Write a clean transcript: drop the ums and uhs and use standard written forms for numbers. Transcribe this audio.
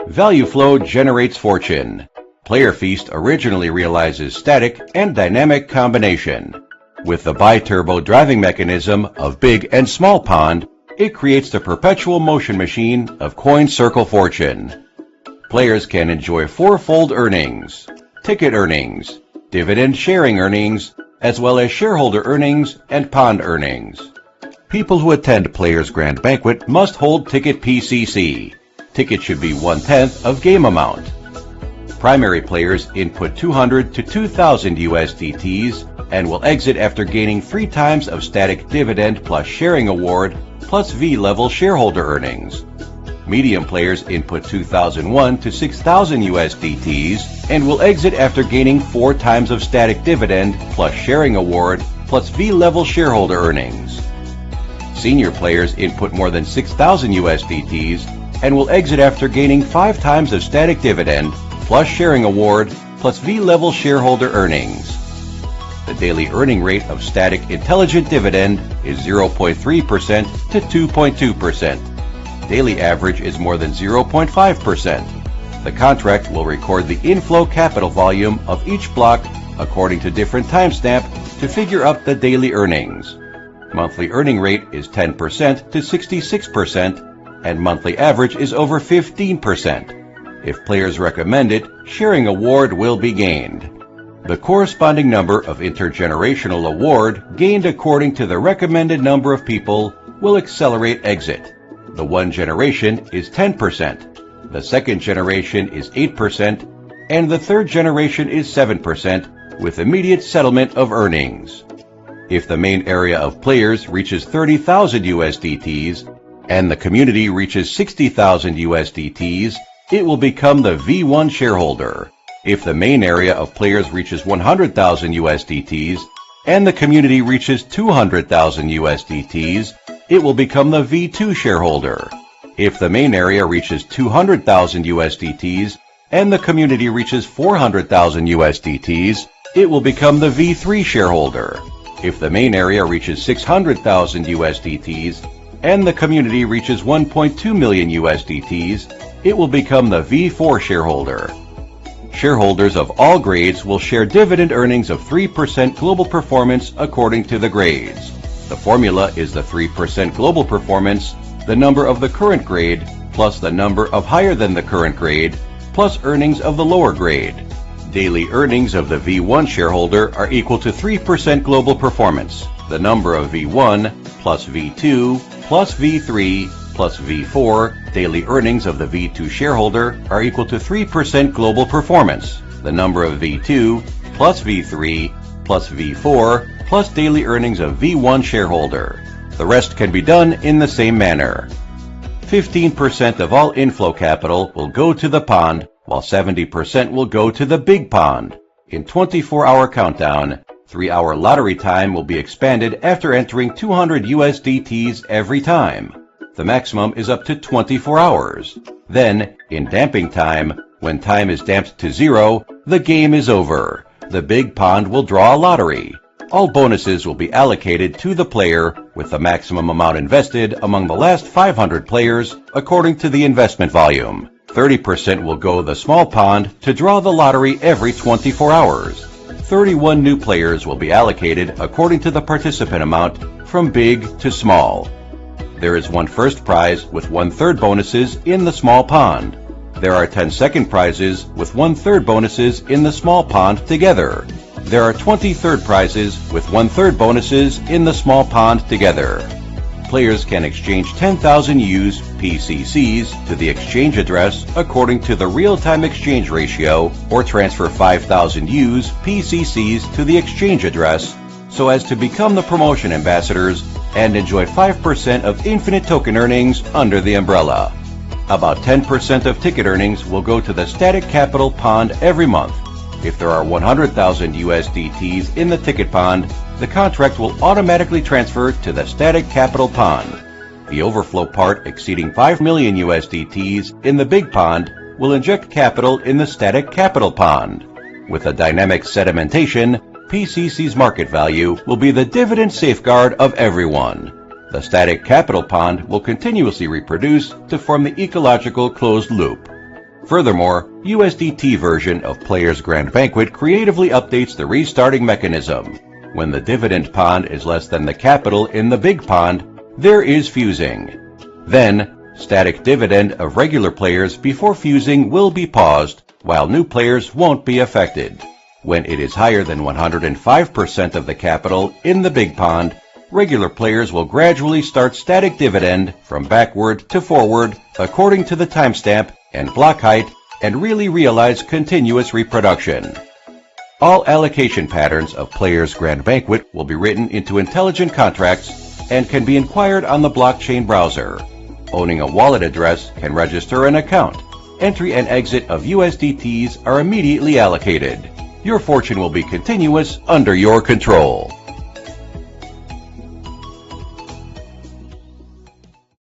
Value flow generates fortune. Player feast originally realizes static and dynamic combination. With the bi-turbo driving mechanism of big and small pond, it creates the perpetual motion machine of coin circle fortune. Players can enjoy fourfold earnings, ticket earnings, dividend sharing earnings, as well as shareholder earnings and pond earnings. People who attend Players Grand Banquet must hold ticket PCC. Ticket should be 1/10 of game amount. Primary players input 200 to 2,000 USDTs and will exit after gaining 3 times of static dividend plus sharing award plus V-level shareholder earnings. Medium players input 2,001 to 6,000 USDTs and will exit after gaining 4 times of static dividend plus sharing award plus V-level shareholder earnings. Senior players input more than 6,000 USDTs and will exit after gaining 5 times of static dividend plus sharing award plus V-level shareholder earnings. The daily earning rate of static intelligent dividend is 0.3% to 2.2%. Daily average is more than 0.5%. The contract will record the inflow capital volume of each block according to different timestamp to figure up the daily earnings. Monthly earning rate is 10% to 66%, and monthly average is over 15%. If players recommend it, sharing award will be gained. The corresponding number of intergenerational award gained according to the recommended number of people will accelerate exit. The one generation is 10%, the second generation is 8%, and the third generation is 7%, with immediate settlement of earnings. If the main area of players reaches 30,000 USDTs and the community reaches 60,000 USDTs, it will become the V1 shareholder. If the main area of players reaches 100,000 USDTs and the community reaches 200,000 USDTs, it will become the V2 shareholder. If the main area reaches 200,000 USDTs and the community reaches 400,000 USDTs, it will become the V3 shareholder. If the main area reaches 600,000 USDTs and the community reaches 1.2 million USDTs, it will become the V4 shareholder. Shareholders of all grades will share dividend earnings of 3% global performance according to the grades. The formula is the 3% global performance, the number of the current grade, plus the number of higher than the current grade, plus earnings of the lower grade. Daily earnings of the V1 shareholder are equal to 3% global performance, the number of V1 plus V2 plus V3 plus V4. Daily earnings of the V2 shareholder are equal to 3% global performance, the number of V2 plus V3 plus V4 plus daily earnings of V1 shareholder. The rest can be done in the same manner. 15% of all inflow capital will go to the pond, while 70% will go to the big pond. In 24-hour countdown, 3-hour lottery time will be expanded after entering 200 USDTs every time. The maximum is up to 24 hours. Then, in damping time, when time is damped to 0, the game is over. The big pond will draw a lottery. All bonuses will be allocated to the player with the maximum amount invested among the last 500 players according to the investment volume. 30% will go the small pond to draw the lottery every 24 hours. 31 new players will be allocated according to the participant amount from big to small. There is 1 first prize with 1/3 bonuses in the small pond. There are 10 second prizes with 1/3 bonuses in the small pond together. There are 20 third prizes with 1/3 bonuses in the small pond together. Players can exchange 10,000 U's PCCs to the exchange address according to the real-time exchange ratio, or transfer 5,000 U's PCCs to the exchange address so as to become the promotion ambassadors and enjoy 5% of infinite token earnings under the umbrella. About 10% of ticket earnings will go to the static capital pond every month. If there are 100,000 USDTs in the ticket pond, the contract will automatically transfer to the static capital pond. The overflow part exceeding 5 million USDTs in the big pond will inject capital in the static capital pond. With a dynamic sedimentation, PCC's market value will be the dividend safeguard of everyone. The static capital pond will continuously reproduce to form the ecological closed loop. Furthermore, USDT version of Player's Grand Banquet creatively updates the restarting mechanism. When the dividend pond is less than the capital in the big pond, there is fusing. Then, static dividend of regular players before fusing will be paused, while new players won't be affected. When it is higher than 105% of the capital in the big pond, regular players will gradually start static dividend from backward to forward according to the timestamp and block height and really realize continuous reproduction. All allocation patterns of Player's Grand Banquet will be written into intelligent contracts and can be inquired on the blockchain browser. Owning a wallet address can register an account. Entry and exit of USDTs are immediately allocated. Your fortune will be continuous under your control.